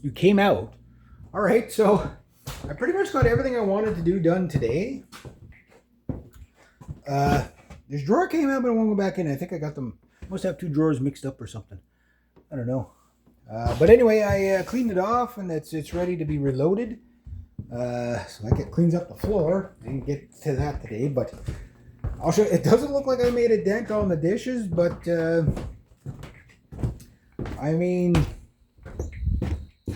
You came out. All right, so I pretty much got everything I wanted to do done today. This drawer came out, but I won't go back in. I think I got them. Must have two drawers mixed up or something. I don't know. But anyway, I cleaned it off, and it's ready to be reloaded. So I cleans up the floor. I didn't get to that today, but I'll show. It doesn't look like I made a dent on the dishes, but I mean,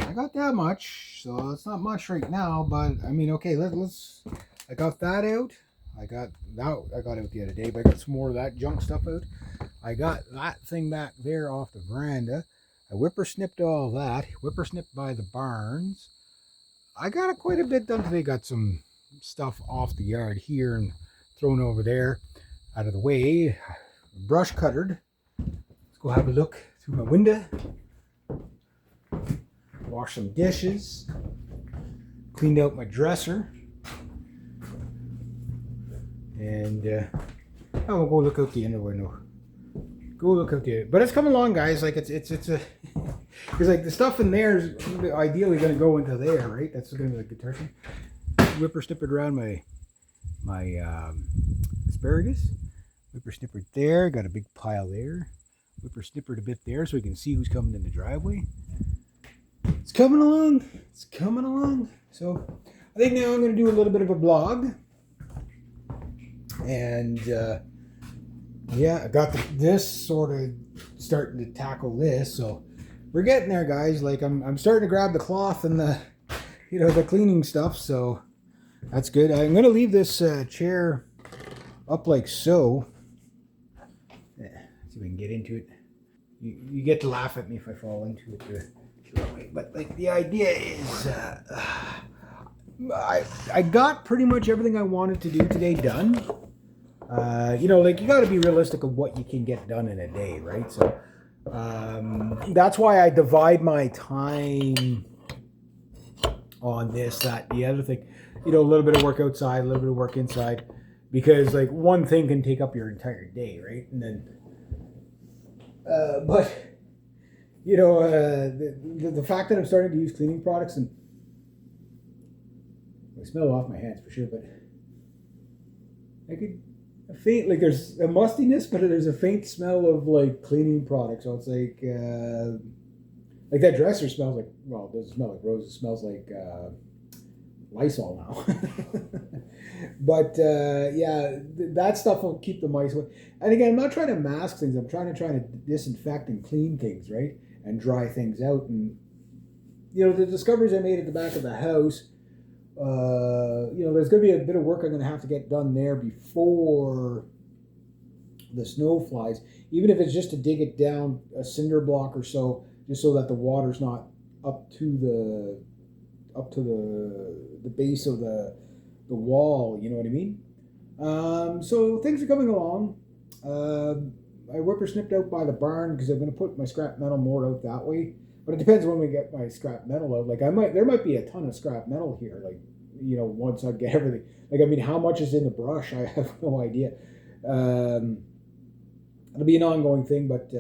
I got that much, so it's not much right now. But I mean, okay, let's. I got that out. I got out the other day, but I got some more of that junk stuff out. I got that thing back there off the veranda. I whippersnipped all that. Whippersnipped by the barns. I got quite a bit done today. Got some stuff off the yard here and thrown over there, out of the way. Brush cuttered. Let's go have a look through my window. Wash some dishes. Cleaned out my dresser. And I'll go look out the inner window. Go look out the, but it's coming along, guys. Like it's a, because like the stuff in there is ideally going to go into there, right? That's going to be the guitar thing. Whippersnippered around my asparagus. Whippersnippered there. Got a big pile there. Whippersnippered a bit there, so we can see who's coming in the driveway. It's coming along. It's coming along. So I think now I'm going to do a little bit of a blog. And yeah, I got this sort of starting to tackle this, so we're getting there, guys. Like I'm starting to grab the cloth and the the cleaning stuff, so that's good. I'm gonna leave this chair up like so. Yeah, see if we can get into it. You get to laugh at me if I fall into it the wrong way, but like the idea is I got pretty much everything I wanted to do today done. Like you got to be realistic of what you can get done in a day, right? So that's why I divide my time on this, that, the other thing. A little bit of work outside, a little bit of work inside, because like one thing can take up your entire day, right? And then, the fact that I'm starting to use cleaning products, and I smell off my hands for sure, but I could. A faint, like there's a mustiness, but there's a faint smell of like cleaning products. So it's like that dresser smells like, well, it doesn't smell like roses. It smells like Lysol now. But that stuff will keep the mice away. And again, I'm not trying to mask things. I'm trying to disinfect and clean things, right? And dry things out. And the discoveries I made at the back of the house. There's going to be a bit of work I'm going to have to get done there before the snow flies, even if it's just to dig it down a cinder block or so, just so that the water's not up to the base of the wall. You know what I mean? So things are coming along. I whippersnipped out by the barn because I'm going to put my scrap metal more out that way. But it depends when we get my scrap metal out. Like there might be a ton of scrap metal here. Like, once I get everything. Like, I mean, how much is in the brush? I have no idea. It'll be an ongoing thing, but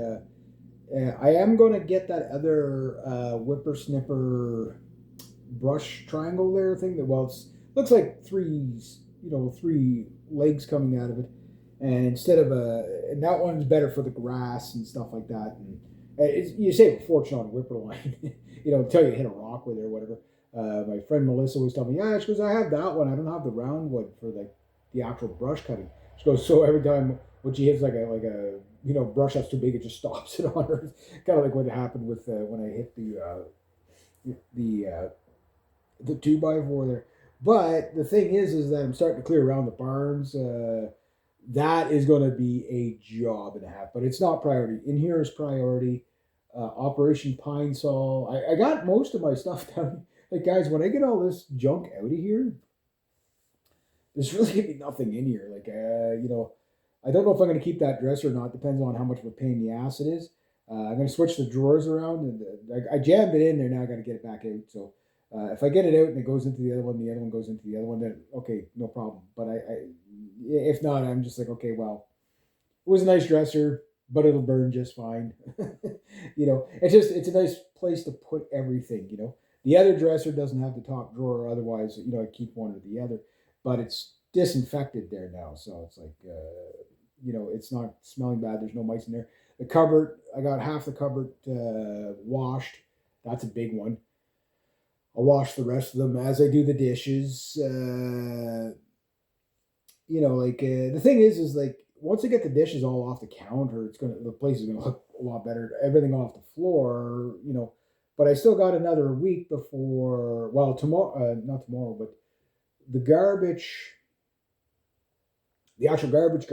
I am going to get that other whippersnipper brush triangle there thing. Looks like three legs coming out of it, and instead of and that one's better for the grass and stuff like that. And you save a fortune on whipper line, until you hit a rock with it or whatever. My friend Melissa always told me, yeah, she goes, I have that one. I don't have the round wood for the actual brush cutting. She goes, so every time when she hits like a brush that's too big, it just stops it on her. Kind of like what happened with when I hit the 2x4 there. But the thing is that I'm starting to clear around the barns. That is going to be a job and a half, but it's not priority. In here is priority. Operation Pine Sol. I got most of my stuff done. Like, guys, when I get all this junk out of here, there's really going to be nothing in here. Like, I don't know if I'm going to keep that dresser or not. Depends on how much of a pain in the ass it is. I'm going to switch the drawers around, and I jammed it in there. Now I got to get it back out. So if I get it out and it goes into the other one goes into the other one, then okay, no problem. But if not, I'm just like, okay, well, it was a nice dresser. but it'll burn just fine. It's a nice place to put everything. The other dresser doesn't have the top drawer, otherwise I keep one or the other, but it's disinfected there now, so it's like it's not smelling bad. There's no mice in there. The cupboard, I got half the cupboard washed. That's a big one. I'll wash the rest of them as I do the dishes. The thing is like once I get the dishes all off the counter, the place is gonna look a lot better. Everything off the floor. But I still got another week before. Well, tomorrow, not tomorrow, but the garbage, the actual garbage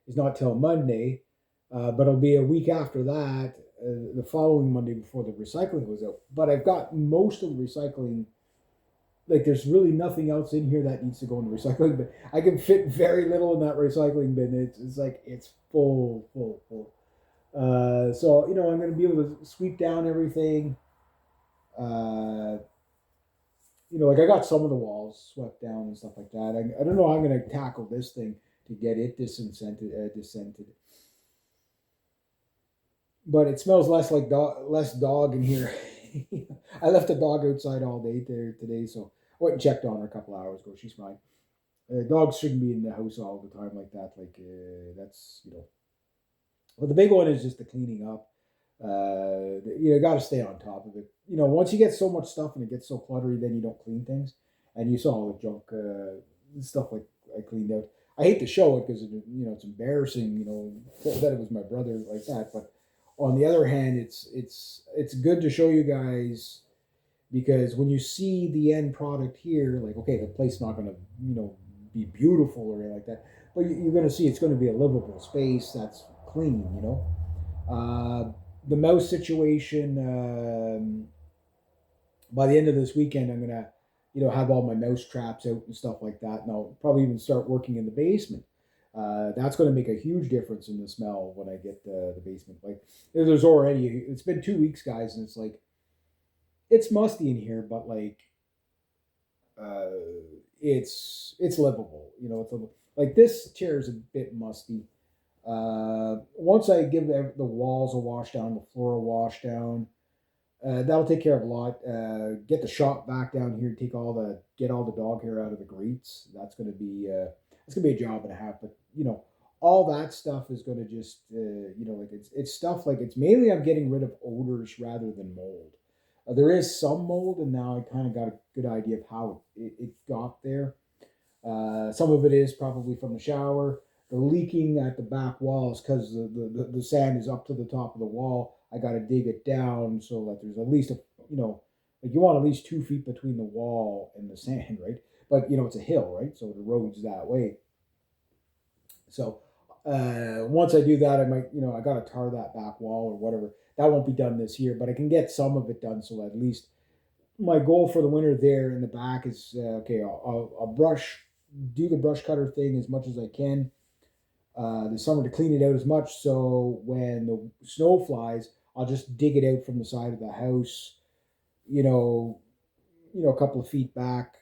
is not till Monday, but it'll be a week after that, the following Monday before the recycling goes out. But I've got most of the recycling. Like there's really nothing else in here that needs to go in the recycling bin. I can fit very little in that recycling bin. It's like it's full, full, full. So I'm going to be able to sweep down everything. Uh, like I got some of the walls swept down and stuff like that. I don't know how I'm going to tackle this thing to get it dissented. But it smells less dog in here. I left the dog outside all day there today, so I went and checked on her a couple hours ago. She's fine. Dogs shouldn't be in the house all the time like that. Like that's. Well, the big one is just the cleaning up. Got to stay on top of it. Once you get so much stuff and it gets so cluttery, then you don't clean things, and you saw all the junk stuff like I cleaned out. I hate to show it because it's embarrassing. That it was my brother like that, but on the other hand, it's good to show you guys because when you see the end product here, like okay, the place's not going to be beautiful or anything like that, but you're going to see it's going to be a livable space that's clean. The mouse situation. By the end of this weekend, I'm gonna, have all my mouse traps out and stuff like that, and I'll probably even start working in the basement. That's going to make a huge difference in the smell when I get the basement. Like, it's been 2 weeks, guys, and it's like, it's musty in here, but like, uh, it's livable. It's like this chair is a bit musty. Once I give the walls a wash down, the floor a wash down, that'll take care of a lot. Get the shop back down here, get all the dog hair out of the grates. That's gonna be a job and a half. But all that stuff is gonna just like it's stuff like it's mainly I'm getting rid of odors rather than mold. There is some mold, and now I kind of got a good idea of how it got there. Some of it is probably from the shower. The leaking at the back walls because the sand is up to the top of the wall. I got to dig it down so that there's at least like you want at least 2 feet between the wall and the sand, right? But it's a hill, right? So it erodes that way. So once I do that, I might, I got to tar that back wall or whatever. That won't be done this year, but I can get some of it done so at least my goal for the winter there in the back is okay. I'll do the brush cutter thing as much as I can this summer to clean it out as much. So when the snow flies, I'll just dig it out from the side of the house. You know, a couple of feet back.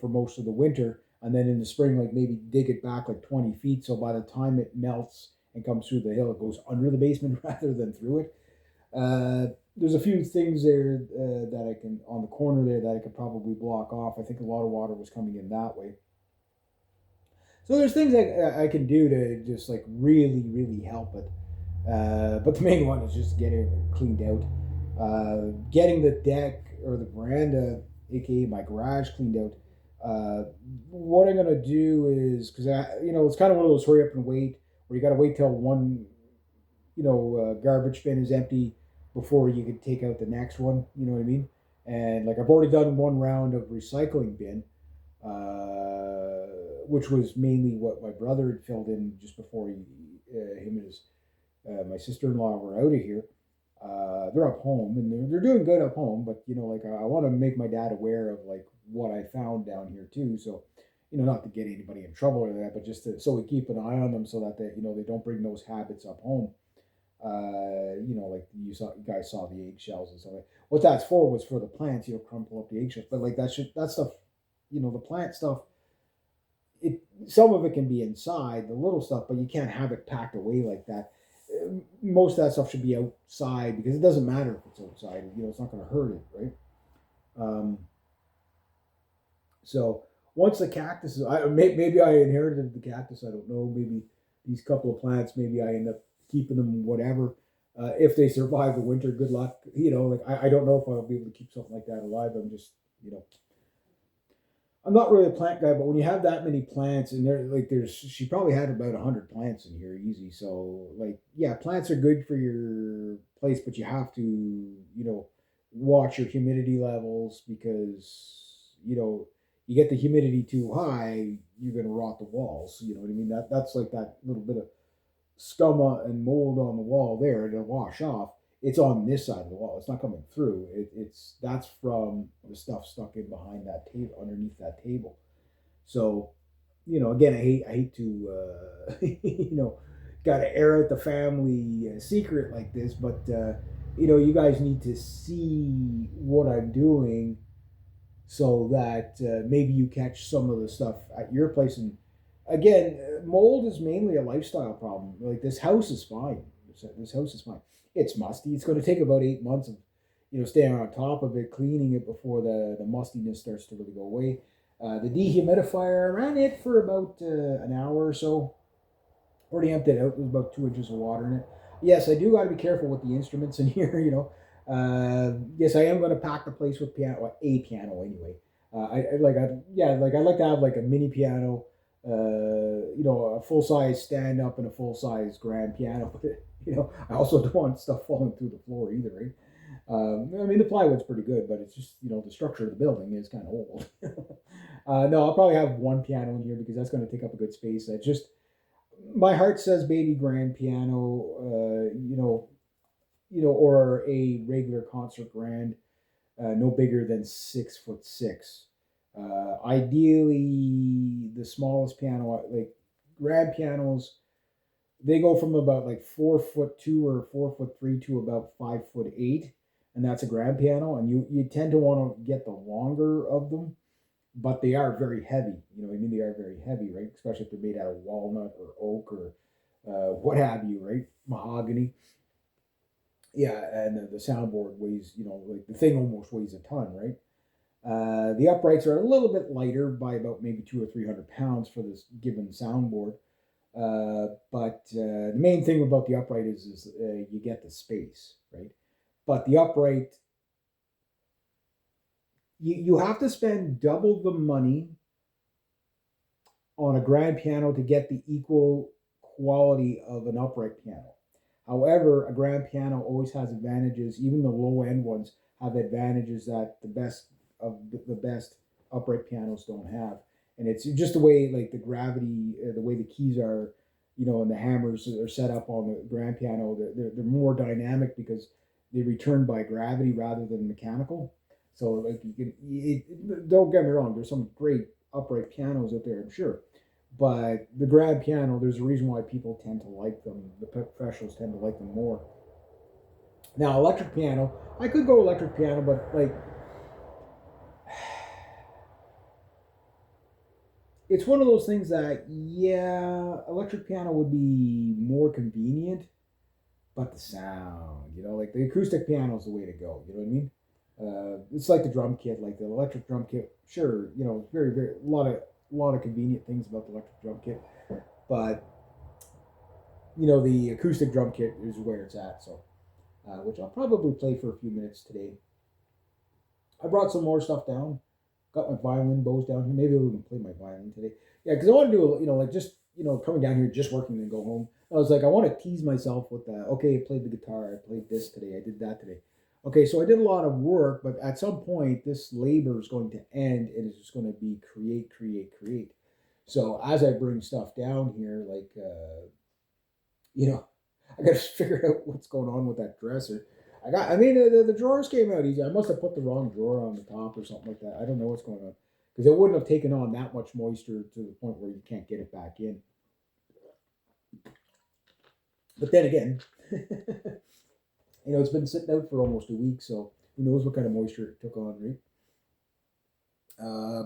For most of the winter, and then in the spring, like maybe dig it back like 20 feet. So by the time it melts and comes through the hill, it goes under the basement rather than through it. There's a few things there that I can on the corner there that I could probably block off. I think a lot of water was coming in that way. So there's things I can do to just like really, really help it. But the main one is just getting it cleaned out. Getting the deck or the veranda, aka my garage, cleaned out. What I'm gonna do is because it's kind of one of those hurry up and wait where you got to wait till one garbage bin is empty before you can take out the next one. You know what I mean? And like I've already done one round of recycling bin, which was mainly what my brother had filled in just before him and his my sister in law were out of here. They're up home and they're doing good up home, but like I want to make my dad aware of like what I found down here too. So not to get anybody in trouble or that, but just so we keep an eye on them so that they don't bring those habits up home. Like you guys saw the eggshells and stuff. Like, what that's for was for the plants. Crumple up the eggshells, but like that stuff, the plant stuff. Some of it can be inside the little stuff, but you can't have it packed away like that. most of that stuff should be outside because it doesn't matter if it's outside. It's not going to hurt it, right? Um, so once the cactus, maybe I inherited the cactus. I don't know. Maybe these couple of plants, maybe I end up keeping them. Whatever. If they survive the winter, good luck. Like I don't know if I'll be able to keep something like that alive. I'm just, I'm not really a plant guy, but when you have that many plants and she probably had about 100 plants in here, easy. So like, yeah, plants are good for your place, but you have to, watch your humidity levels because you get the humidity too high, you're gonna rot the walls. You know what I mean? That's like that little bit of scum and mold on the wall there to wash off. It's on this side of the wall. It's not coming through. That's from the stuff stuck in behind that table, underneath that table. So, again, I hate to got to air out the family secret like this, but you guys need to see what I'm doing so that maybe you catch some of the stuff at your place. And again, mold is mainly a lifestyle problem. Like this house is fine. This house is fine. It's musty. It's going to take about 8 months of staying on top of it, cleaning it before the mustiness starts to really go away. The dehumidifier, I ran it for about an hour or so. Already emptied it out. There's about 2 inches of water in it. Yes, I do got to be careful with the instruments in here. Yes, I am going to pack the place with a piano anyway. I like to have like a mini piano, a full size stand up and a full size grand piano. I also don't want stuff falling through the floor either, right? I mean, the plywood's pretty good, but it's just the structure of the building is kind of old. No, I'll probably have one piano in here because that's going to take up a good space. I just My heart says baby grand piano, or a regular concert grand, no bigger than 6'6". Ideally, the smallest piano, like grand pianos, they go from about like 4'2" or 4'3" to about 5'8", and that's a grand piano. And you tend to want to get the longer of them, but they are very heavy. You know what I mean? They are very heavy, right? Especially if they're made out of walnut or oak or what have you, right? Mahogany. Yeah, and the soundboard weighs, like the thing almost weighs a ton, right? The uprights are a little bit lighter by about maybe 200 or 300 pounds for this given soundboard. But the main thing about the upright is you get the space, right? But the upright, you have to spend double the money on a grand piano to get the equal quality of an upright piano. However, a grand piano always has advantages. Even the low end ones have advantages that the best of the best upright pianos don't have. And it's just the way like the gravity, the way the keys are, and the hammers are set up on the grand piano. They're more dynamic because they return by gravity rather than mechanical. So like don't get me wrong, there's some great upright pianos out there, I'm sure. But the grand piano, there's a reason why people tend to like them. The professionals tend to like them more. Now, electric piano, I could go electric piano, but like, it's one of those things that, yeah, electric piano would be more convenient, but the sound, like the acoustic piano is the way to go. You know what I mean? It's like the drum kit, like the electric drum kit. Sure, very, very a lot of convenient things about the electric drum kit, but the acoustic drum kit is where it's at. So, which I'll probably play for a few minutes today. I brought some more stuff down. Got my violin bows down here. Maybe I'll even play my violin today. Yeah, because I want to do like just coming down here just working and go home. I was like, I want to tease myself with that. Okay, I played the guitar. I played this today. I did that today. Okay, so I did a lot of work, but at some point, this labor is going to end, and it's just going to be create, create, create. So as I bring stuff down here, like I got to figure out what's going on with that dresser. I mean, the drawers came out easy. I must have put the wrong drawer on the top or something like that. I don't know what's going on because it wouldn't have taken on that much moisture to the point where you can't get it back in. But then again, it's been sitting out for almost a week, so who knows what kind of moisture it took on, right?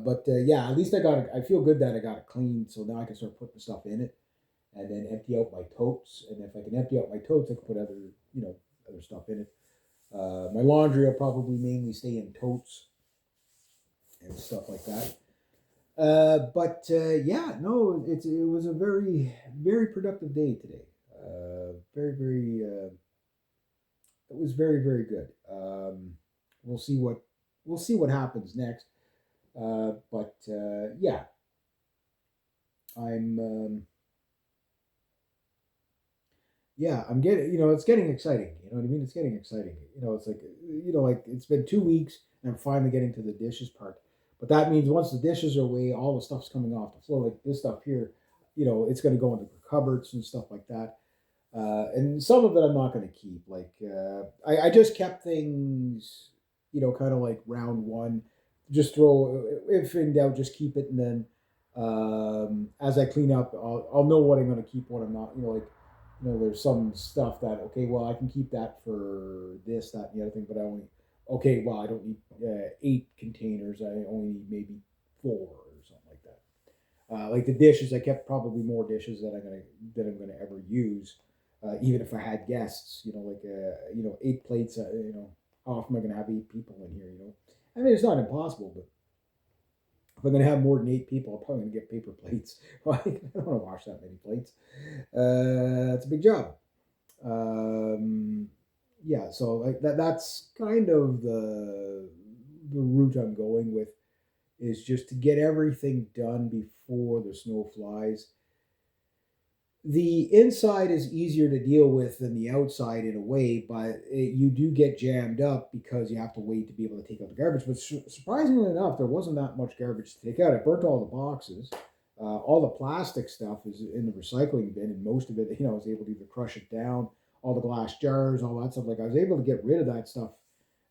But yeah, at least I got it. I feel good that I got it cleaned, so now I can start putting stuff in it. and then empty out my totes. And if I can empty out my totes, I can put other stuff in it. My laundry will probably mainly stay in totes and stuff like that. But yeah, no, it was a very productive day today. It was very good. We'll see what happens next. But yeah, I'm yeah, I'm getting, it's getting exciting. You know what I mean? It's getting exciting. It's like, like it's been 2 weeks and I'm finally getting to the dishes part. But that means once the dishes are away, all the stuff's coming off the floor. Like this stuff here, it's going to go into the cupboards and stuff like that. And some of it I'm not going to keep. Like, I just kept things, kind of like round one. Just throw, if in doubt, just keep it. And then as I clean up, I'll know what I'm going to keep, what I'm not. There's some stuff that, okay, well, I can keep that for this, that, and the other thing, but okay, well, I don't need 8 containers. I only need maybe 4 or something like that. Like the dishes, I kept probably more dishes that I'm gonna ever use, even if I had guests. 8 plates. How often am I gonna have 8 people in here? I mean, it's not impossible, but if I'm gonna have more than 8 people, I'm probably gonna get paper plates. Right? I don't want to wash that many plates. It's a big job. Um, yeah, so like that's kind of the route I'm going with, is just to get everything done before the snow flies. The inside is easier to deal with than the outside in a way, but you do get jammed up because you have to wait to be able to take out the garbage. But surprisingly enough, there wasn't that much garbage to take out. I burnt all the boxes. All the plastic stuff is in the recycling bin, and most of it, I was able to either crush it down. All the glass jars, all that stuff. Like I was able to get rid of that stuff.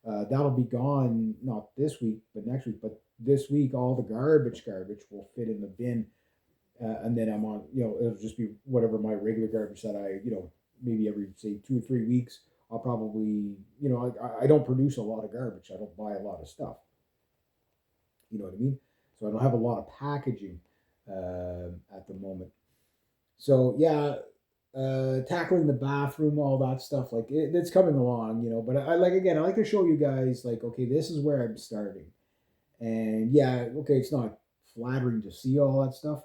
That'll be gone not this week, but next week. But this week, all the garbage will fit in the bin, and then I'm on. It'll just be whatever my regular garbage that maybe every say 2 or 3 weeks. I'll probably, I don't produce a lot of garbage. I don't buy a lot of stuff. You know what I mean? So I don't have a lot of packaging at the moment. So yeah, tackling the bathroom, all that stuff, like it's coming along, But I like, again, I like to show you guys, like, okay, this is where I'm starting, and yeah, okay, it's not flattering to see all that stuff,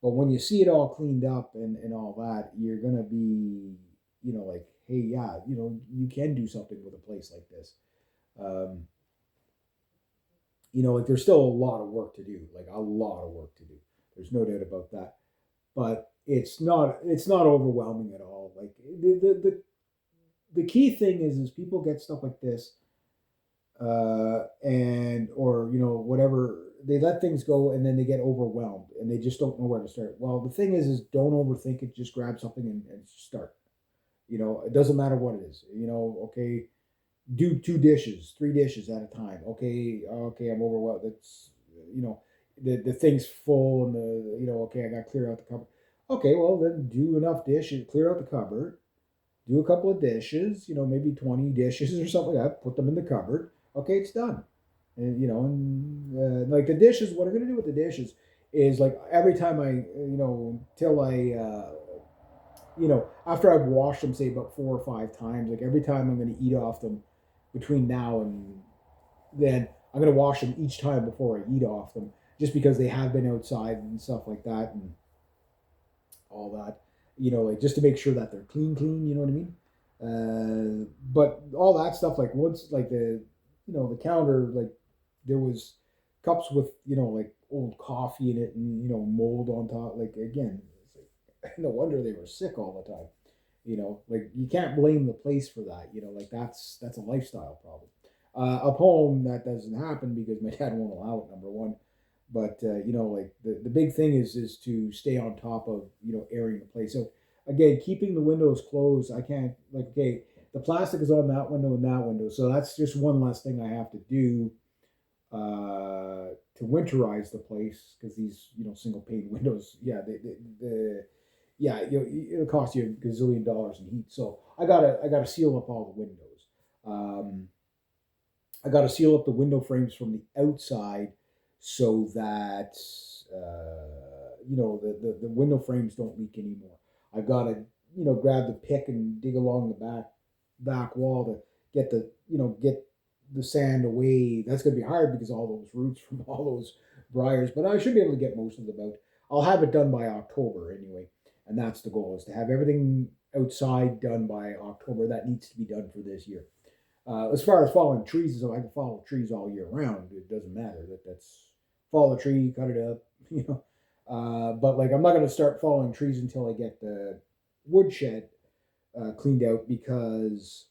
but when you see it all cleaned up and all that, you're gonna be, like, hey, yeah, you can do something with a place like this. Um, like there's still a lot of work to do, like a lot of work to do. There's no doubt about that, but it's not overwhelming at all. Like the key thing is people get stuff like this, and or whatever, they let things go and then they get overwhelmed and they just don't know where to start. Well, the thing is don't overthink it. Just grab something and start. It doesn't matter what it is. Okay, do 2 dishes, 3 dishes at a time. Okay, I'm overwhelmed. That's you know the thing's full, and okay, I got to clear out the cupboard. Okay, well then do enough dishes, clear out the cupboard, do a couple of dishes, maybe 20 dishes or something like that, put them in the cupboard. Okay, it's done. And like the dishes, what I'm going to do with the dishes is, like, every time till after I've washed them, say about 4 or 5 times, like every time I'm going to eat off them between now and then, I'm going to wash them each time before I eat off them, just because they have been outside and stuff like that. And all that, like just to make sure that they're clean, you know what I mean? But all that stuff, like once, like the counter, like there was cups with, like old coffee in it and, mold on top. Like, again, it's like, no wonder they were sick all the time. Like you can't blame the place for that. Like that's a lifestyle problem. Up home, that doesn't happen because my dad won't allow it. Number one, but like the big thing is to stay on top of airing the place. So again, keeping the windows closed. I can't, like, okay, the plastic is on that window and that window, so that's just one less thing I have to do to winterize the place, because these single pane windows, yeah, the yeah, it'll cost you a gazillion dollars in heat. So I gotta seal up all the windows. Um, I got to seal up the window frames from the outside so that the window frames don't leak anymore. I've got to, grab the pick and dig along the back wall to get get the sand away. That's going to be hard because all those roots from all those briars, but I should be able to get most of them out. I'll have it done by October anyway, and that's the goal, is to have everything outside done by October. That needs to be done for this year. As far as falling trees, I can follow trees all year round. It doesn't matter. That's fall a tree, cut it up, you know. But like, I'm not going to start falling trees until I get the woodshed cleaned out, because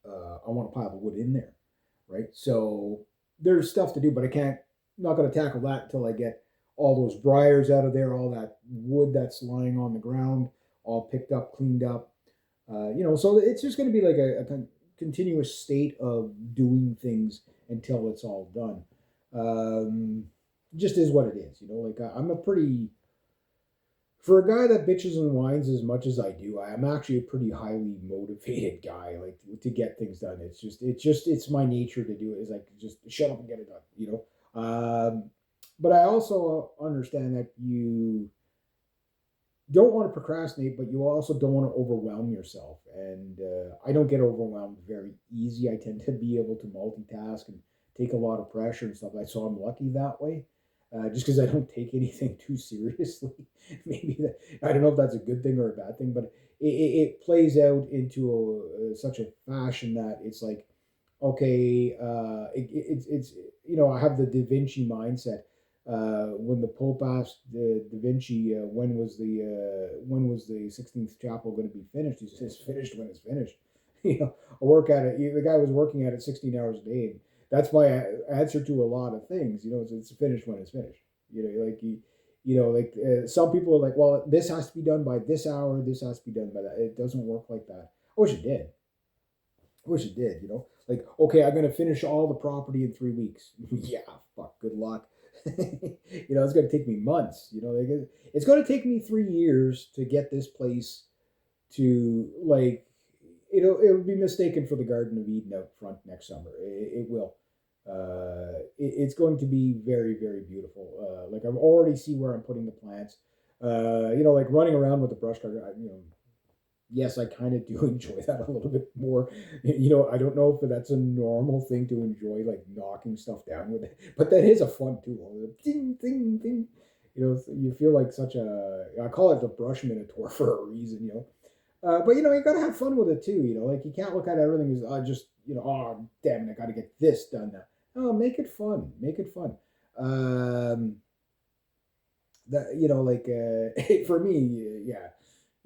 I want a pile of wood in there, right? So there's stuff to do, but I can't. I'm not going to tackle that until I get all those briars out of there, all that wood that's lying on the ground, all picked up, cleaned up. So it's just going to be like a continuous state of doing things until it's all done. Just is what it is, Like, I'm a pretty, for a guy that bitches and whines as much as I do, I'm actually a pretty highly motivated guy, like to get things done. It's my nature to do it. Is like, just shut up and get it done. But I also understand that you don't want to procrastinate, but you also don't want to overwhelm yourself. And I don't get overwhelmed very easy. I tend to be able to multitask and take a lot of pressure and stuff like that. So I'm lucky that way. Just because I don't take anything too seriously. Maybe that, I don't know if that's a good thing or a bad thing, but it plays out into such a fashion that it's like, okay, it's I have the Da Vinci mindset. When the Pope asked Da Vinci when was the 16th chapel going to be finished, he says, "Finished when it's finished." I work at it. The guy was working at it 16 hours a day. That's my answer to a lot of things. It's finished when it's finished. Some people are like, well, this has to be done by this hour. This has to be done by that. It doesn't work like that. I wish it did. I wish it did. Like, okay, I'm gonna finish all the property in 3 weeks. Yeah, fuck, good luck. It's gonna take me months. It's gonna take me 3 years to get this place to, like, it'll be mistaken for the Garden of Eden out front next summer. It will. It's going to be very, very beautiful. Like, I already see where I'm putting the plants. Like running around with the brush cutter. Yes, I kind of do enjoy that a little bit more. I don't know if that's a normal thing to enjoy, like knocking stuff down with it, but that is a fun tool. Ding, ding, ding. You feel like I call it the brush minotaur for a reason. But you got to have fun with it too. Like, you can't look at everything as just oh damn it, I got to get this done now. Oh, make it fun. Make it fun. That like for me, yeah.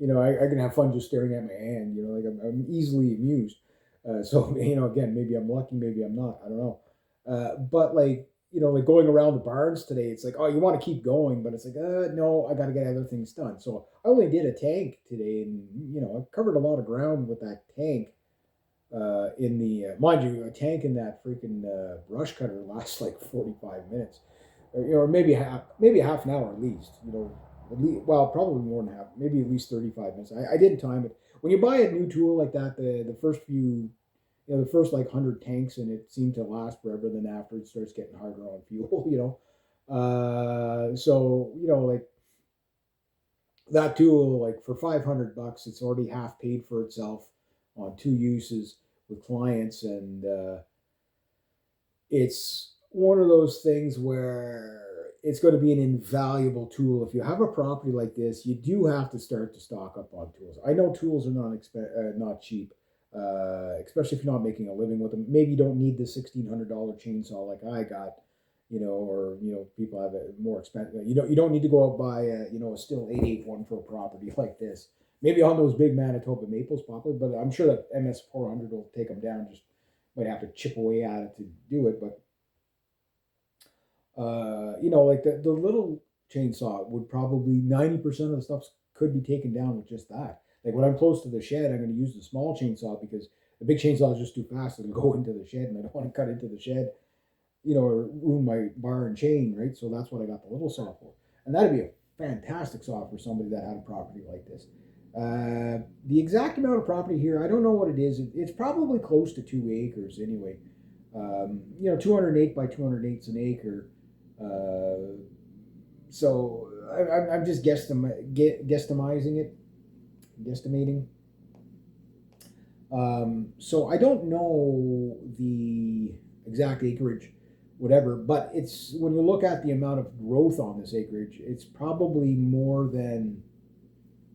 I can have fun just staring at my hand. Like, I'm easily amused. So again, maybe I'm lucky, maybe I'm not. I don't know. But like like going around the barns today, it's like, oh, you want to keep going, but it's like, no, I got to get other things done. So I only did a tank today, and I covered a lot of ground with that tank. In the mind you, a tank in that freaking brush cutter lasts like 45 minutes, or maybe half an hour at least. Well, probably more than half, maybe at least 35 minutes. I didn't time it. When you buy a new tool like that, the first few, the first like 100 tanks, and it seemed to last forever. Then after, it starts getting harder on fuel. So like that tool, like for $500, it's already half paid for itself on 2 uses with clients, and it's one of those things where it's going to be an invaluable tool. If you have a property like this, you do have to start to stock up on tools. I know tools are not cheap, especially if you're not making a living with them. Maybe you don't need the $1,600 chainsaw like I got, or people have a more expensive. You don't need to go out buy a Stihl 881 for a property like this. Maybe on those big Manitoba maples, probably, but I'm sure that MS 400 will take them down. Just might have to chip away at it to do it, but like the little chainsaw would probably 90% of the stuff could be taken down with just that. Like, when I'm close to the shed, I'm going to use the small chainsaw, because the big chainsaw is just too fast. It'll go into the shed, and I don't want to cut into the shed, or ruin my bar and chain, right? So that's what I got the little saw for, and that'd be a fantastic saw for somebody that had a property like this. The exact amount of property here, I don't know what it is. It's probably close to 2 acres anyway. 208 by 208 is an acre. So I'm just guesstimating. So I don't know the exact acreage, whatever, but it's when you look at the amount of growth on this acreage, it's probably more than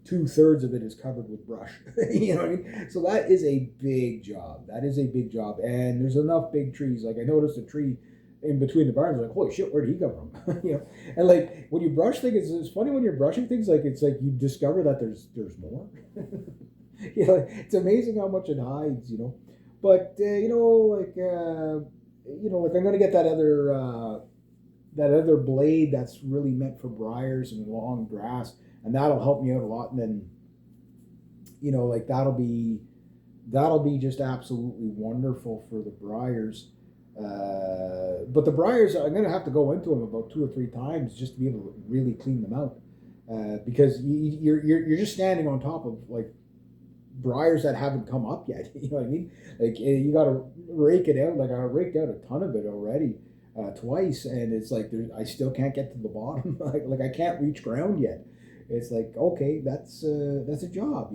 2/3 of it is covered with brush. You know what I mean? So that is a big job. That is a big job, and there's enough big trees. Like I noticed a tree in between the barns. Like, holy shit, where did he come from? You know, and like when you brush things, it's funny when you're brushing things. Like it's like you discover that there's more. You know, it's amazing how much it hides. You know, but like I'm gonna get that other blade that's really meant for briars and long grass, and that'll help me out a lot. And then like that'll be just absolutely wonderful for the briars. But the briars, I'm gonna have to go into them about 2 or 3 times just to be able to really clean them out, because you're just standing on top of like briars that haven't come up yet. You know what I mean? Like you got to rake it out. Like I raked out a ton of it already, twice, and it's like I still can't get to the bottom. like I can't reach ground yet. It's like, okay, that's a job,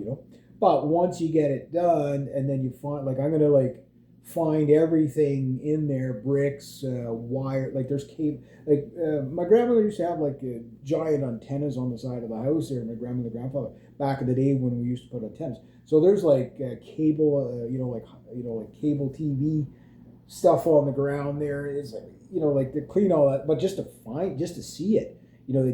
But once you get it done, and then you find, like, I'm gonna like find everything in there, bricks, wire, like there's cable. Like my grandmother used to have like giant antennas on the side of the house there. My grandmother, grandfather, back in the day when we used to put antennas. So there's like cable, like cable TV stuff on the ground there. Is like, like to clean all that, but just to see it,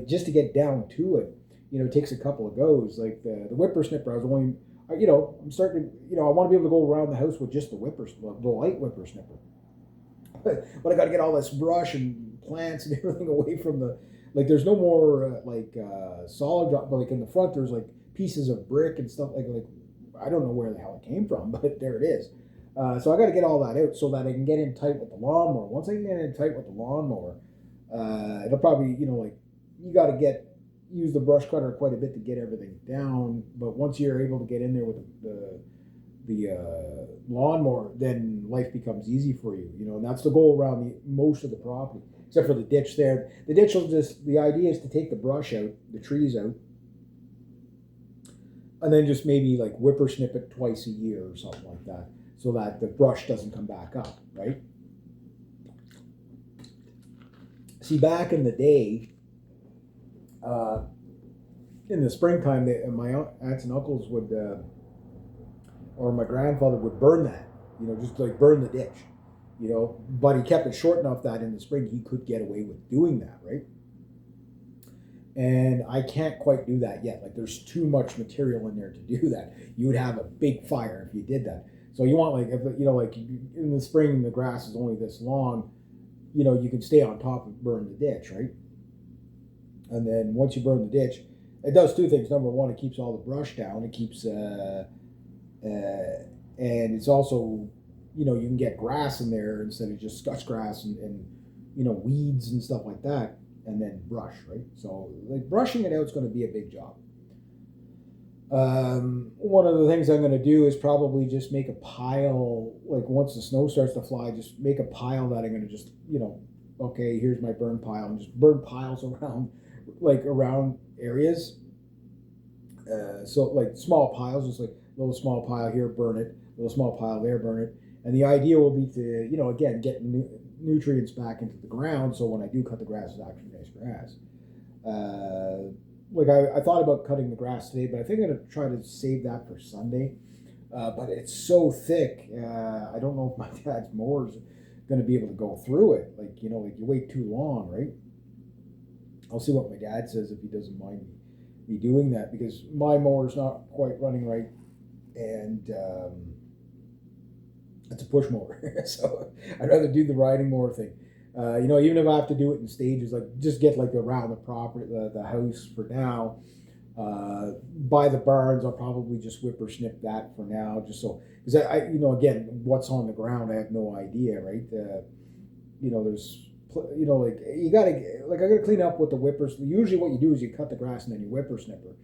just to get down to it, it takes a couple of goes. Like the whippersnipper, I was only, I'm starting to, I want to be able to go around the house with just the light whippersnipper. But I got to get all this brush and plants and everything away from like there's no more solid drop, but like in the front there's like pieces of brick and stuff like I don't know where the hell it came from, but there it is. So I got to get all that out so that I can get in tight with the lawnmower. Once I get in tight with the lawnmower, it'll probably, like you got to use the brush cutter quite a bit to get everything down. But once you're able to get in there with the lawnmower, then life becomes easy for you, and that's the goal around most of the property, except for the ditch there. The ditch the idea is to take the brush out, the trees out, and then just maybe like whippersnip it twice a year or something like that, so that the brush doesn't come back up, right? See, back in the day, in the springtime, my aunts and uncles would, or my grandfather would burn that, just like burn the ditch, but he kept it short enough that in the spring he could get away with doing that, right? And I can't quite do that yet. Like there's too much material in there to do that. You would have a big fire if you did that. So you want, like, if like in the spring the grass is only this long, you can stay on top and burn the ditch, right? And then once you burn the ditch, it does two things. Number one, it keeps all the brush down. It keeps and it's also, you can get grass in there instead of just scotch grass and weeds and stuff like that. And then brush, right? So like brushing it out is going to be a big job. One of the things I'm going to do is probably just make a pile, like once the snow starts to fly, just make a pile that I'm going to just, okay, here's my burn pile, and just burn piles around areas. So like small piles, just like a little small pile here, burn it, a little small pile there, burn it. And the idea will be to, again, get nutrients back into the ground, so when I do cut the grass, it's actually nice grass. I thought about cutting the grass today, but I think I'm going to try to save that for Sunday. But it's so thick, I don't know if my dad's mower is going to be able to go through it. Like you wait too long, right? I'll see what my dad says if he doesn't mind me doing that, because my mower's not quite running right, and it's a push mower. So I'd rather do the riding mower thing. Even if I have to do it in stages, like just get like around the property, the house for now. By the barns, I'll probably just whippersnip that for now, just so, because again, what's on the ground, I have no idea, right? There's, like you gotta, like I gotta clean up with the whippers. Usually, what you do is you cut the grass and then you whippersnipper.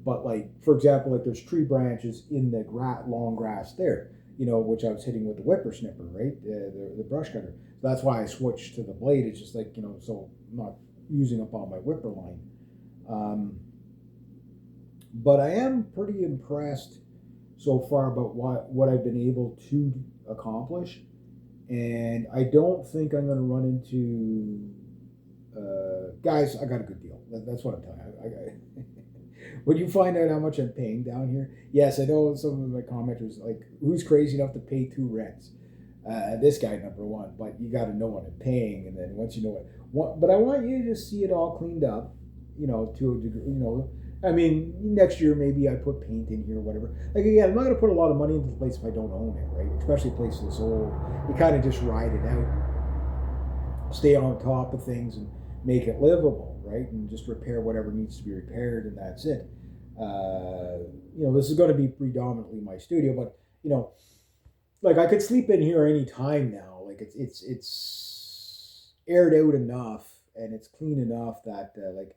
But like, for example, like there's tree branches in the long grass there, which I was hitting with the whippersnipper, right? The brush cutter. So that's why I switched to the blade. It's just like, so I'm not using up all my whipper line. Um, but I am pretty impressed so far about what I've been able to accomplish, and I don't think I'm going to run into guys. I got a good deal. That's what I'm telling you. When you find out how much I'm paying down here, yes, I know some of my commenters like, who's crazy enough to pay two rents? This guy number one, but you got to know what I'm paying, and then once you know but I want you to see it all cleaned up, to a degree, I mean, next year maybe I put paint in here or whatever. Like again, I'm not gonna put a lot of money into the place if I don't own it, right? Especially a place this old. You kind of just ride it out, stay on top of things, and make it livable, right? And just repair whatever needs to be repaired, and that's it. This is going to be predominantly my studio, but like I could sleep in here any time now. Like it's aired out enough and it's clean enough that like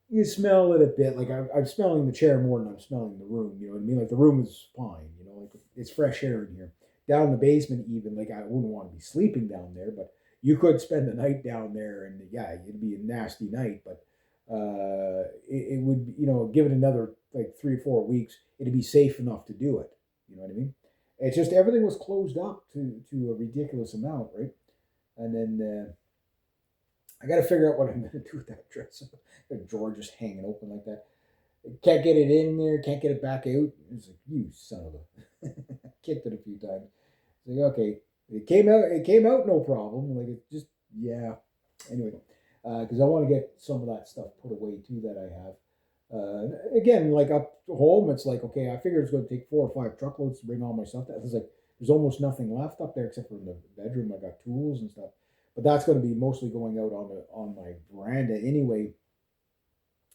you smell it a bit. Like I'm smelling the chair more than I'm smelling the room. You know what I mean? Like the room is fine. Like it's fresh air in here. Down in the basement, even like I wouldn't want to be sleeping down there, but you could spend the night down there, and yeah, it'd be a nasty night. But it would, give it another like 3 or 4 weeks, it'd be safe enough to do it. You know what I mean? It's just everything was closed up to a ridiculous amount, right? And then I got to figure out what I'm going to do with that dress. A drawer just hanging open like that. Can't get it in there. Can't get it back out. It's like, you son of a. Kicked it a few times. It's like, okay, it came out. It came out no problem. Like it just, yeah. Anyway, because I want to get some of that stuff put away too that I have. Again, like up home, it's like, okay, I figured it's going to take 4 or 5 truckloads to bring all my stuff. It's like there's almost nothing left up there except for in the bedroom. I got tools and stuff, but that's going to be mostly going out on my veranda anyway.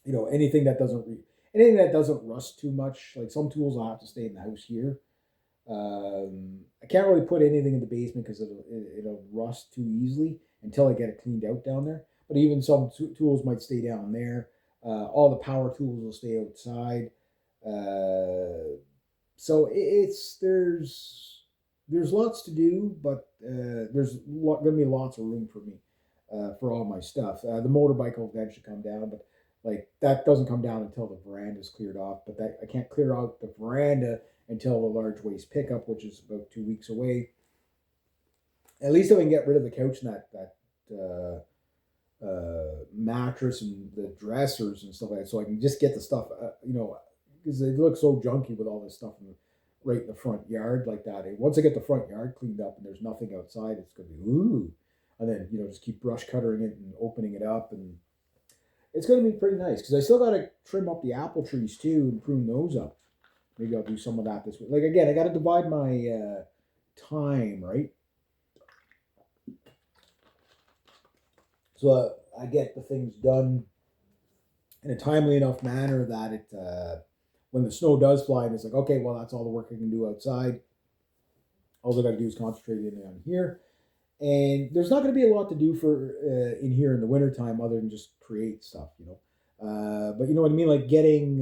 Anything that doesn't rust too much. Like some tools, I'll have to stay in the house here. I can't really put anything in the basement because it'll rust too easily until I get it cleaned out down there. But even some tools might stay down there. All the power tools will stay outside. So there's lots to do, but there's going to be lots of room for me for all my stuff. The motorbike will eventually come down, but like that doesn't come down until the veranda is cleared off. But that I can't clear out the veranda until the large waste pickup, which is about 2 weeks away. At least if I can get rid of the couch and that mattress and the dressers and stuff like that, so I can just get the stuff, because it looks so junky with all this stuff right in the front yard like that. And once I get the front yard cleaned up and there's nothing outside, it's gonna be ooh, and then just keep brush cuttering it and opening it up, and it's gonna be pretty nice because I still gotta trim up the apple trees too and prune those up. Maybe I'll do some of that this week. Like again, I got to divide my time, right? So I get the things done in a timely enough manner that when the snow does fly, and it's like, okay, well, that's all the work I can do outside. All I got to do is concentrate in on here. And there's not going to be a lot to do for in here in the wintertime other than just create stuff, but you know what I mean? Like getting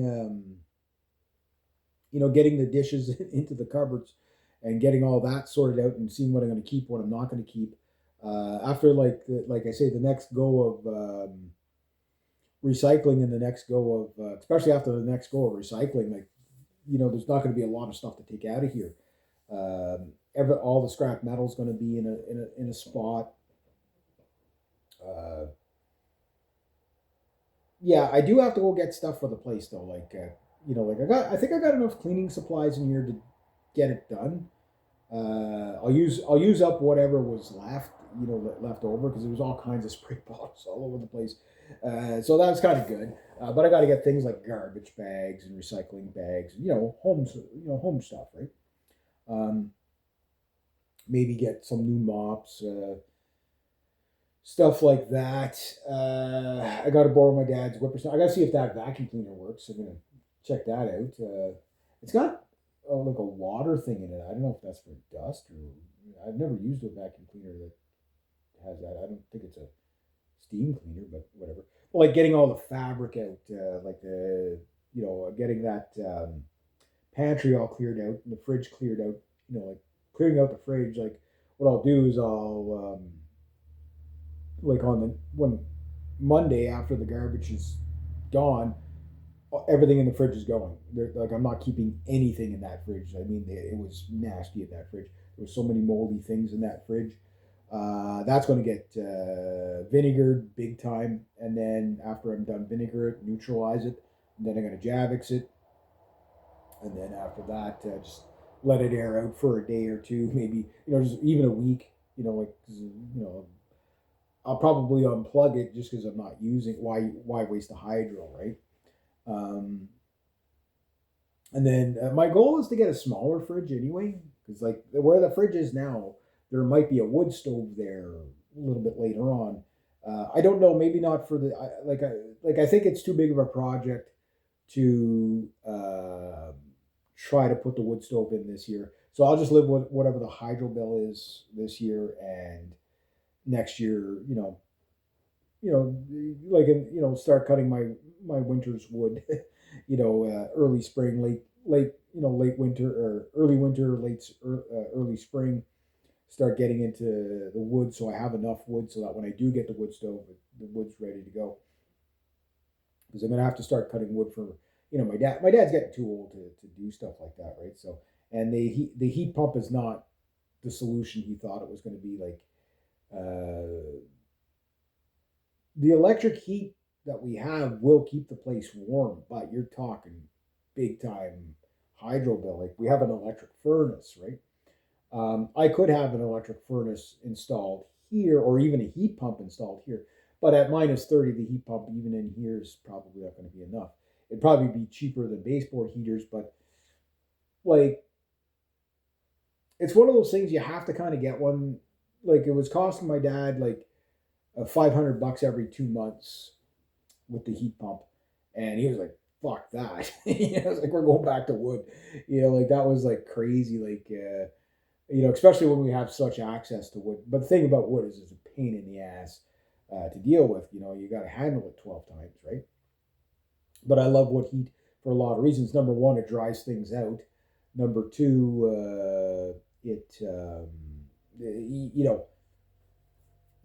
the dishes into the cupboards and getting all that sorted out and seeing what I'm going to keep, what I'm not going to keep. After like I say, the next go of recycling and the next go of especially after the next go of recycling, like there's not going to be a lot of stuff to take out of here. All the scrap metal is going to be in a spot. Yeah, I do have to go get stuff for the place though. Like I think I got enough cleaning supplies in here to get it done. I'll use up whatever was left, left over because there was all kinds of spray bottles all over the place. So that's kind of good. But I got to get things like garbage bags and recycling bags, home stuff, right? Maybe get some new mops, stuff like that. I got to borrow my dad's whipper. I got to see if that vacuum cleaner works. I'm gonna check that out. It's got like a water thing in it. I don't know if that's for dust or I've never used a vacuum cleaner that has that. I don't think it's a steam cleaner, but whatever. Well, like getting all the fabric out, getting that pantry all cleared out and the fridge cleared out. Like clearing out the fridge. Like what I'll do is I'll like on the Monday after the garbage is gone, everything in the fridge is going. Like I'm not keeping anything in that fridge. I mean, it was nasty in that fridge. There was so many moldy things in that fridge. That's going to get vinegared big time, and then after I'm done vinegar it, neutralize it, and then I'm going to Javix it, and then after that, just let it air out for a day or two, maybe just even a week. Like I'll probably unplug it just because I'm not using. Why waste the hydro, right? Um, and then my goal is to get a smaller fridge anyway, because like where the fridge is now, there might be a wood stove there a little bit later on. I don't know, maybe not for the I think it's too big of a project to try to put the wood stove in this year. So I'll just live with whatever the hydro bill is this year, and next year, start cutting my winter's wood. Early spring, late winter or early winter, early spring. Start getting into the wood, so I have enough wood so that when I do get the wood stove, the wood's ready to go. Because I'm gonna have to start cutting wood for my dad. My dad's getting too old to do stuff like that, right? So, and the heat pump is not the solution he thought it was going to be. Like the electric heat that we have will keep the place warm, but you're talking big time hydro bill. Like we have an electric furnace, right? I could have an electric furnace installed here, or even a heat pump installed here, but at -30, the heat pump even in here is probably not going to be enough. It'd probably be cheaper than baseboard heaters, but like it's one of those things you have to kind of get one. Like it was costing my dad like $500 every 2 months with the heat pump, and he was like, "Fuck that!" I was like, "We're going back to wood." Like that was like crazy. Like especially when we have such access to wood. But the thing about wood is, it's a pain in the ass to deal with. You got to handle it 12 times, right? But I love wood heat for a lot of reasons. Number one, it dries things out. Number two, it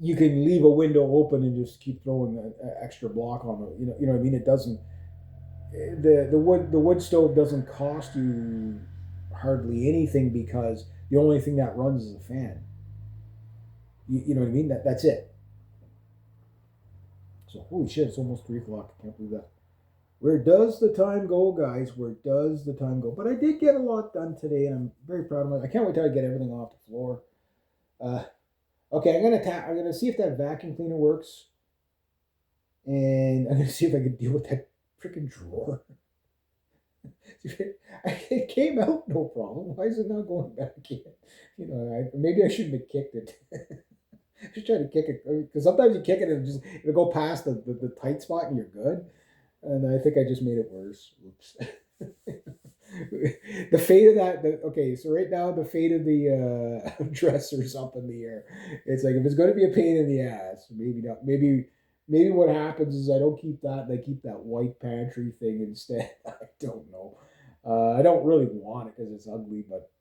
you can leave a window open and just keep throwing an extra block on it. What I mean. It doesn't the wood stove doesn't cost you hardly anything because the only thing that runs is a fan. You know what I mean? That's it. So holy shit, it's almost 3 o'clock. I can't believe that. Where does the time go, guys? Where does the time go? But I did get a lot done today, and I'm very proud of myself. I can't wait till I get everything off the floor. Uh, okay, I'm gonna see if that vacuum cleaner works, and I'm gonna see if I can deal with that freaking drawer. It came out no problem. Why is it not going back in? Maybe I shouldn't have kicked it. Just try to kick it because sometimes you kick it and it'll go past the tight spot and you're good. And I think I just made it worse. Oops. The fate of that. Okay, so right now the fate of the dresser's up in the air. It's like if it's going to be a pain in the ass, maybe not. Maybe what happens is I don't keep that. They keep that white pantry thing instead. I don't know. I don't really want it because it's ugly, but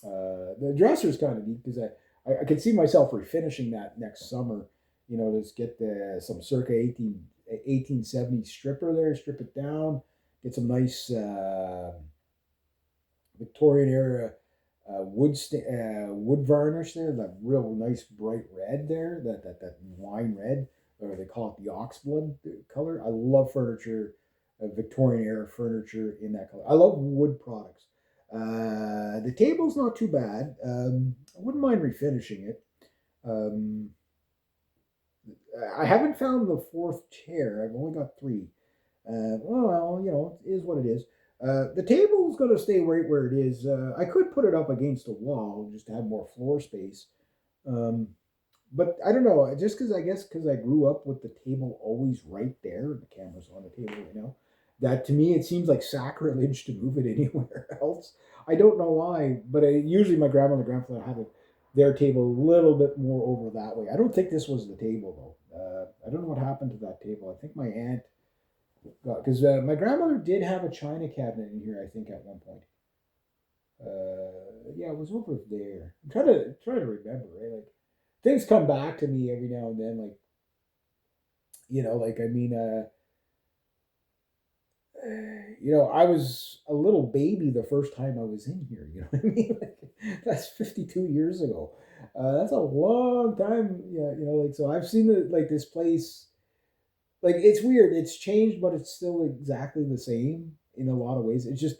the dresser's kind of neat because I can see myself refinishing that next summer. Just get some circa 1870 stripper there, strip it down, get some nice Victorian era wood varnish there, that real nice bright red there, that wine red, or they call it the oxblood color. I love furniture, Victorian era furniture in that color. I love wood products. The table's not too bad. I wouldn't mind refinishing it. Um, I haven't found the fourth chair. I've only got three. Well, it is what it is. The table is going to stay right where it is. I could put it up against a wall just to have more floor space. Um, but I don't know. Just because I guess because I grew up with the table always right there, the camera's on the table right now. That to me it seems like sacrilege to move it anywhere else. I don't know why, but usually my grandma and the grandfather have their table a little bit more over that way. I don't think this was the table though. I don't know what happened to that table. I think my aunt got because my grandmother did have a china cabinet in here. I think at one point. Yeah, it was over there. I'm trying to remember. Right, like things come back to me every now and then. Like Like I mean, I was a little baby the first time I was in here. You know what I mean? Like, that's 52 years ago. That's a long time. Yeah, like so I've seen this place. Like it's weird. It's changed, but it's still exactly the same in a lot of ways. It's just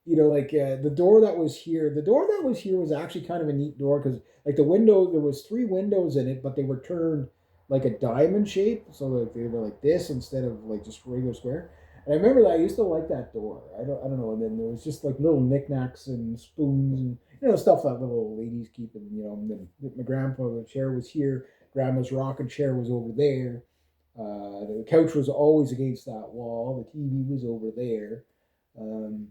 the door that was here. The door that was here was actually kind of a neat door because like the window, there was three windows in it, but they were turned like a diamond shape, so like they were like this instead of like just regular square. And I remember that I used to like that door. I don't know. And then there was just like little knickknacks and spoons and stuff that little ladies keep. And and then my grandfather's chair was here. Grandma's rocking chair was over there. The couch was always against that wall. The TV was over there. Um,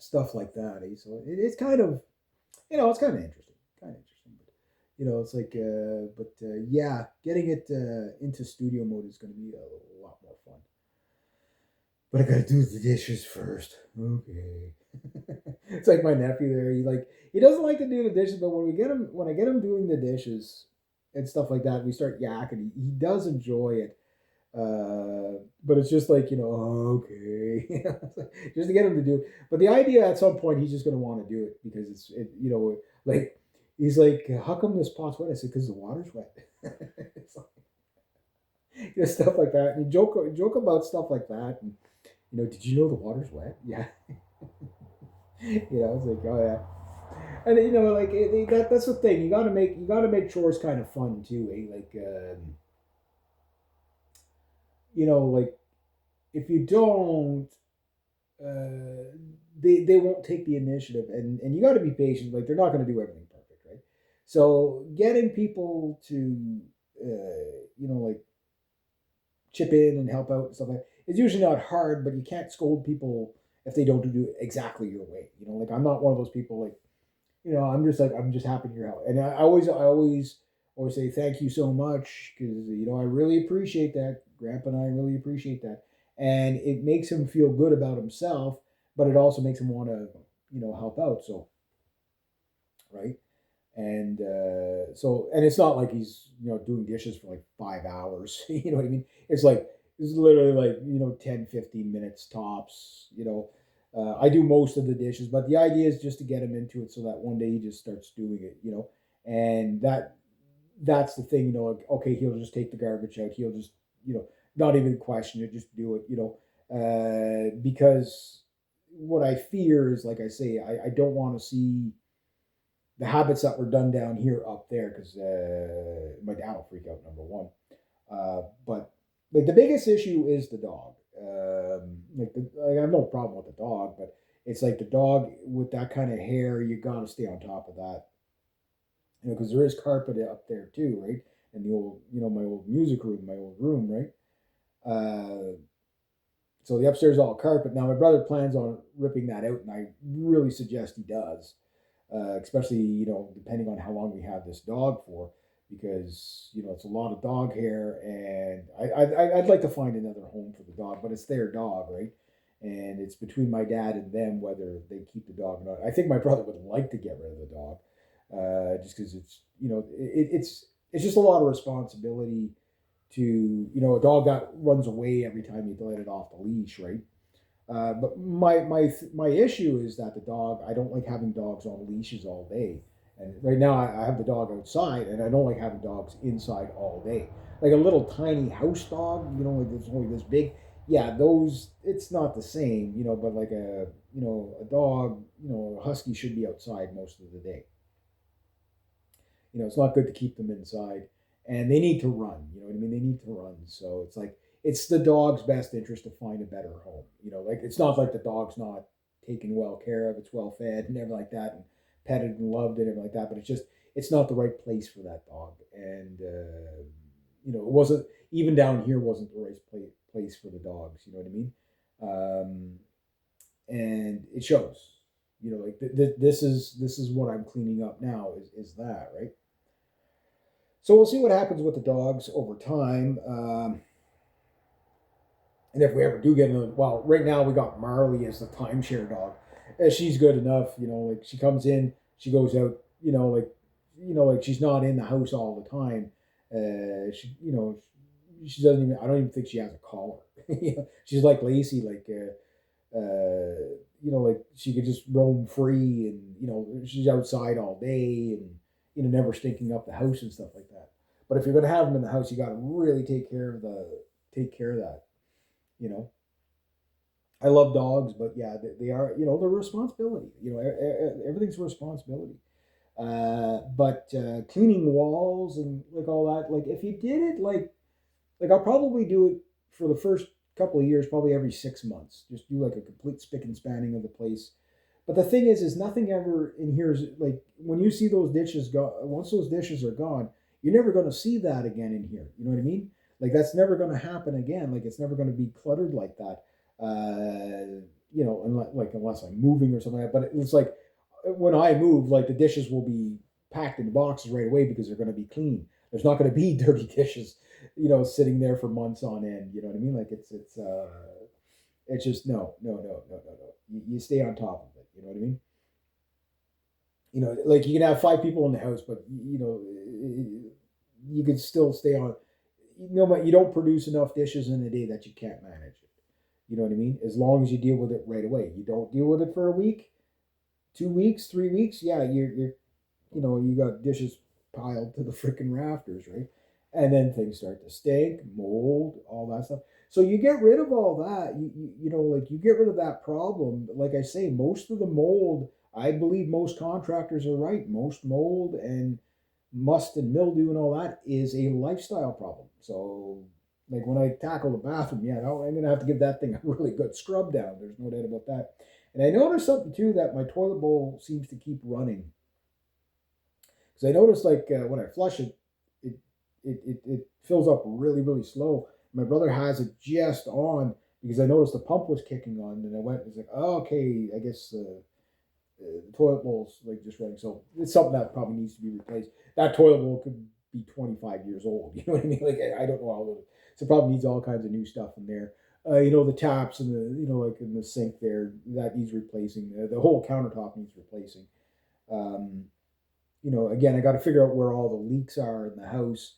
Stuff like that. So it's kind of it's kind of interesting, But it's like, yeah, getting it into studio mode is going to be a lot more fun. But I got to do the dishes first. Okay. It's like my nephew there. He doesn't like to do the dishes, but when I get him doing the dishes and stuff like that, we start yakking. He does enjoy it. But it's just like, okay, just to get him to do it. But the idea at some point, he's just going to want to do it because like, he's like, how come this pot's wet? I said, because the water's wet. It's like, stuff like that. And you joke about stuff like that. And, did you know the water's wet? Yeah. It's like, oh yeah. And like that's the thing. You got to make chores kind of fun too. Like, like if you don't, uh, they won't take the initiative, and you got to be patient. Like they're not going to do everything perfect, right? So getting people to, like chip in and help out and stuff like that, it's usually not hard, but you can't scold people if they don't do it exactly your way. Like I'm not one of those people. Like I'm just happy to hear help, and I always say thank you so much because I really appreciate that, Grandpa, and I really appreciate that, and it makes him feel good about himself, but it also makes him want to help out. So right, and and it's not like he's doing dishes for like 5 hours. You know what I mean? It's literally like 10-15 minutes tops. I do most of the dishes, but the idea is just to get him into it so that one day he just starts doing it. And that's the thing. Like, okay, he'll just take the garbage out. He'll just not even question it, just do it. Because what I fear is, like I say, I don't want to see the habits that were done down here up there because my dad will freak out. Number one, but like the biggest issue is the dog. Like I have no problem with the dog, but it's like the dog with that kind of hair. You got to stay on top of that, because there is carpet up there too, right? And the old, my old music room, my old room, right? Uh, so the upstairs is all carpet. Now my brother plans on ripping that out, and I really suggest he does, especially depending on how long we have this dog for, because it's a lot of dog hair, and I'd like to find another home for the dog, but it's their dog, right? And it's between my dad and them whether they keep the dog or not. I think my brother would like to get rid of the dog, just because it's it's just a lot of responsibility to a dog that runs away every time you let it off the leash, right? But my issue is that the dog. I don't like having dogs on leashes all day. And right now I have the dog outside, and I don't like having dogs inside all day. Like a little tiny house dog, like it's only this big. Yeah, those it's not the same, But like a dog, a husky should be outside most of the day. It's not good to keep them inside, and they need to run. You know what I mean? They need to run. So it's like it's the dog's best interest to find a better home. Like it's not like the dog's not taken well care of. It's well fed and everything like that, and petted and loved and everything like that. But it's not the right place for that dog, and it wasn't even down here wasn't the right place for the dogs. You know what I mean? And it shows. Like this is what I'm cleaning up now is that right? So we'll see what happens with the dogs over time. And if we ever do get another, well, right now we got Marley as the timeshare dog. She's good enough, like she comes in, she goes out, like she's not in the house all the time. She, she doesn't even. I don't even think she has a collar. She's like Lacey, like like she could just roam free, and she's outside all day, and never stinking up the house and stuff like that. But if you're gonna have them in the house, you got to really take care of that. You know, I love dogs, but yeah, they are they're a responsibility. Everything's a responsibility. But cleaning walls and like all that, like if you did it like I'll probably do it for the first couple of years, probably every 6 months. Just do like a complete spick and spanning of the place. But the thing is nothing ever in here is like when you see those dishes go. Once those dishes are gone, you're never going to see that again in here. You know what I mean? Like that's never going to happen again. Like it's never going to be cluttered like that. Unless I'm moving or something like that. But it's like when I move, like the dishes will be packed in boxes right away because they're going to be clean. There's not going to be dirty dishes, sitting there for months on end. You know what I mean? Like it's just no. You stay on top of it. You know what I mean? Like you can have five people in the house, but you can still stay on. But you don't produce enough dishes in a day that you can't manage it. You know what I mean? As long as you deal with it right away. You don't deal with it for a week, 2 weeks, 3 weeks. Yeah, you're you got dishes piled to the freaking rafters, right? And then things start to stink, mold, all that stuff. So you get rid of all that. Like you get rid of that problem. Like I say, most of the mold, I believe most contractors are right. Most mold and must and mildew and all that is a lifestyle problem. So, like when I tackle the bathroom, yeah, I'm gonna have to give that thing a really good scrub down. There's no doubt about that. And I noticed something too that my toilet bowl seems to keep running. Because I noticed like when I flush it, it fills up really really slow. My brother has it just on because I noticed the pump was kicking on, and I went. It's like, oh, okay, I guess the toilet bowl's like just running. So it's something that probably needs to be replaced. That toilet bowl could be 25 years old. You know what I mean? Like I don't know how old. So it probably needs all kinds of new stuff in there. The taps and the like in the sink there that needs replacing. The whole countertop needs replacing. Um, again, I got to figure out where all the leaks are in the house.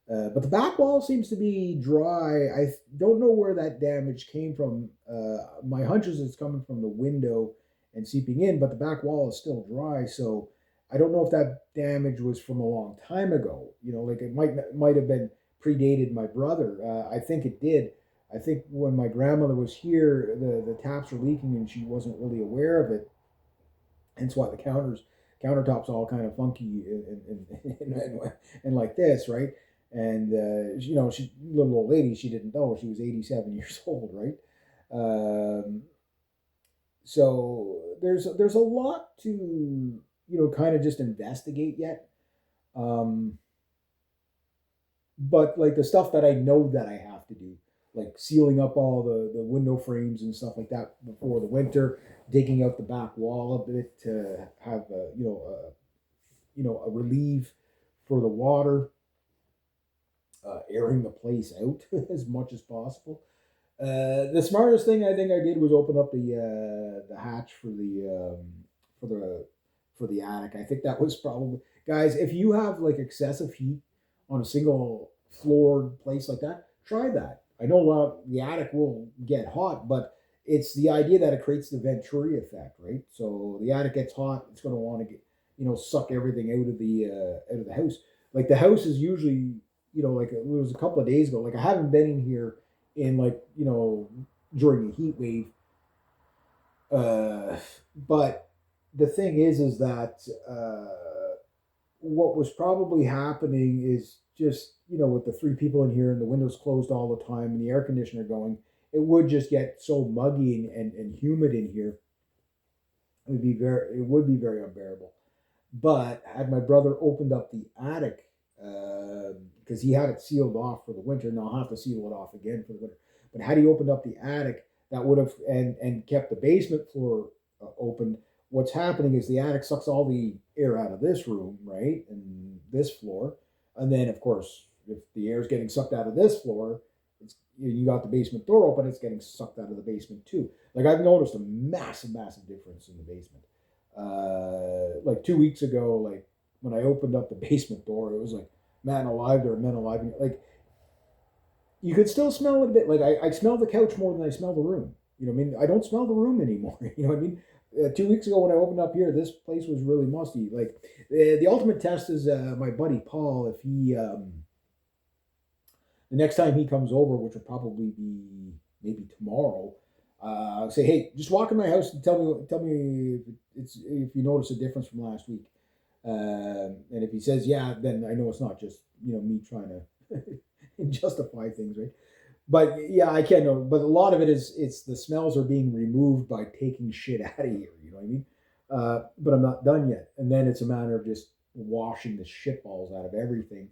But the back wall seems to be dry. I don't know where that damage came from. My hunch is it's coming from the window and seeping in, but the back wall is still dry. So I don't know if that damage was from a long time ago. Like it might have been predated my brother. I think it did. I think when my grandmother was here, the taps were leaking and she wasn't really aware of it. Hence why the countertops all kind of funky and like this, right? And she little old lady, she didn't know she was 87 years old, right? Um, so there's a lot to kind of just investigate yet. Um, but like the stuff that I know that I have to do, like sealing up all the window frames and stuff like that before the winter, digging out the back wall a bit to have a relieve for the water, airing the place out as much as possible. The smartest thing I think I did was open up the hatch for the for the attic. I think that was probably, guys. If you have like excessive heat on a single floored place like that, try that. I know the attic will get hot, but it's the idea that it creates the Venturi effect, right? So the attic gets hot, it's going to want to get suck everything out of the house. Like the house is usually like it was a couple of days ago. Like I haven't been in here in like during a heat wave. But the thing is that what was probably happening is just with the three people in here and the windows closed all the time and the air conditioner going, it would just get so muggy and humid in here. It would be very unbearable. But had my brother opened up the attic, because he had it sealed off for the winter, and I'll have to seal it off again for the winter. But had he opened up the attic, that would have and kept the basement floor open. What's happening is the attic sucks all the air out of this room, right, and this floor, and then of course if the air is getting sucked out of this floor, you got the basement door open, it's getting sucked out of the basement too. Like I've noticed a massive difference in the basement. Like 2 weeks ago, like when I opened up the basement door, it was like Man Alive or Men Alive. Like you could still smell it a bit. Like I smell the couch more than I smell the room. You know what I mean? I don't smell the room anymore. You know what I mean? 2 weeks ago when I opened up here, this place was really musty. Like the ultimate test is my buddy Paul. If he the next time he comes over, which will probably be maybe tomorrow, say, hey, just walk in my house and tell me if you notice a difference from last week. And if he says yeah, then I know it's not just me trying to justify things, right? But yeah, I can't know. But a lot of it is it's the smells are being removed by taking shit out of here. You know what I mean? But I'm not done yet. And then it's a matter of just washing the shit balls out of everything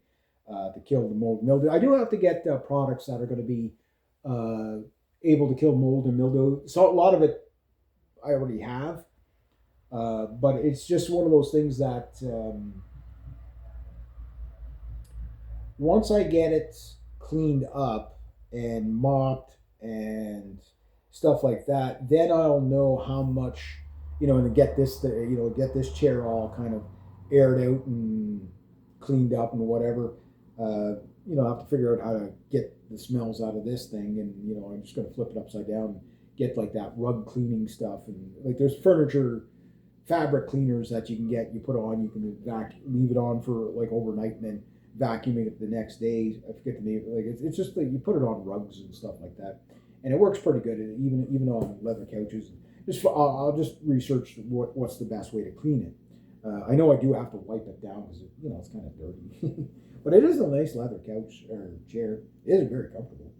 to kill the mold and mildew. I do have to get products that are going to be uh, able to kill mold and mildew. So a lot of it I already have, but it's just one of those things that once I get it cleaned up and mopped and stuff like that, then I'll know how much, and to get get this chair all kind of aired out and cleaned up and whatever. I have to figure out how to get the smells out of this thing, and I'm just going to flip it upside down, and get like that rug cleaning stuff, and like there's furniture fabric cleaners that you can get. You put on, you can leave it on for like overnight, and then vacuuming it the next day. I forget the name. Like it's just like you put it on rugs and stuff like that, and it works pretty good. And even on leather couches. I'll just research what's the best way to clean it. I know I do have to wipe it down because it's kind of dirty, but it is a nice leather couch or chair. It is very comfortable.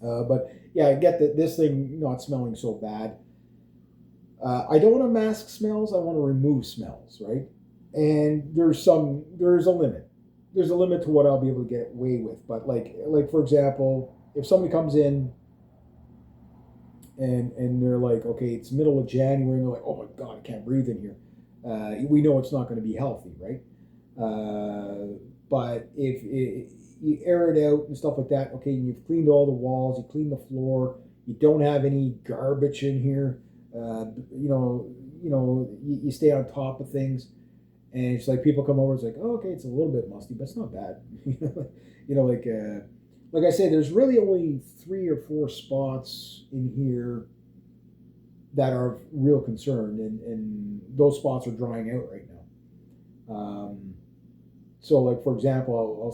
But yeah, I get that this thing not smelling so bad. I don't want to mask smells. I want to remove smells, right? And there's a limit. There's a limit to what I'll be able to get away with. But like for example, if somebody comes in and they're like, okay, it's middle of January, and they're like, oh my god, I can't breathe in here. We know it's not going to be healthy, right? But if you air it out and stuff like that, okay, you've cleaned all the walls, you cleaned the floor, you don't have any garbage in here. You stay on top of things, and it's like people come over, it's like, oh, okay, it's a little bit musty, but it's not bad. Like I say, there's really only 3 or 4 spots in here that are of real concern, and those spots are drying out right now. So, like for example, I'll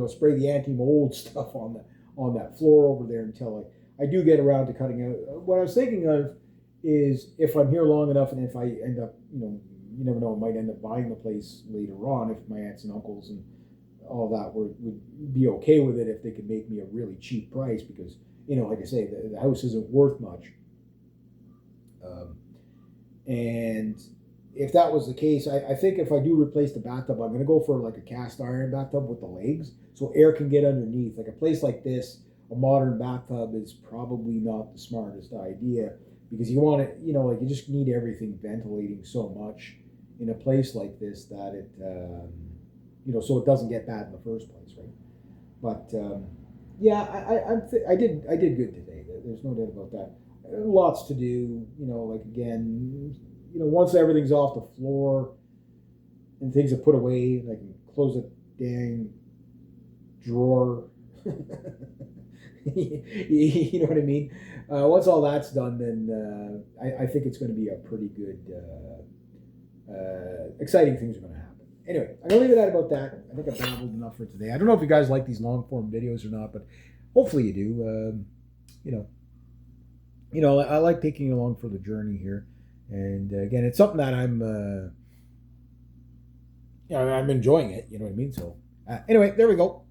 spray the anti-mold stuff on that floor over there until I do get around to cutting out. What I was thinking of is if I'm here long enough, and if I end up, you never know, I might end up buying the place later on if my aunts and uncles and all that would be okay with it, if they could make me a really cheap price, because like I say, the house isn't worth much. And if that was the case, I think if I do replace the bathtub, I'm going to go for like a cast iron bathtub with the legs, so air can get underneath. Like a place like this, a modern bathtub is probably not the smartest idea, because you want it, like you just need everything ventilating so much in a place like this that it, so it doesn't get bad in the first place, right? But yeah, I did good today. There's no doubt about that. Lots to do, like again, once everything's off the floor and things are put away, I can close a dang drawer. You know what I mean? Once all that's done, then I think it's going to be a pretty good, exciting things are going to happen. Anyway, I'm going to leave it at about that. I think I've babbled enough for today. I don't know if you guys like these long form videos or not, but hopefully you do. I like taking you along for the journey here. And again, it's something that I'm enjoying it. You know what I mean? So anyway, there we go.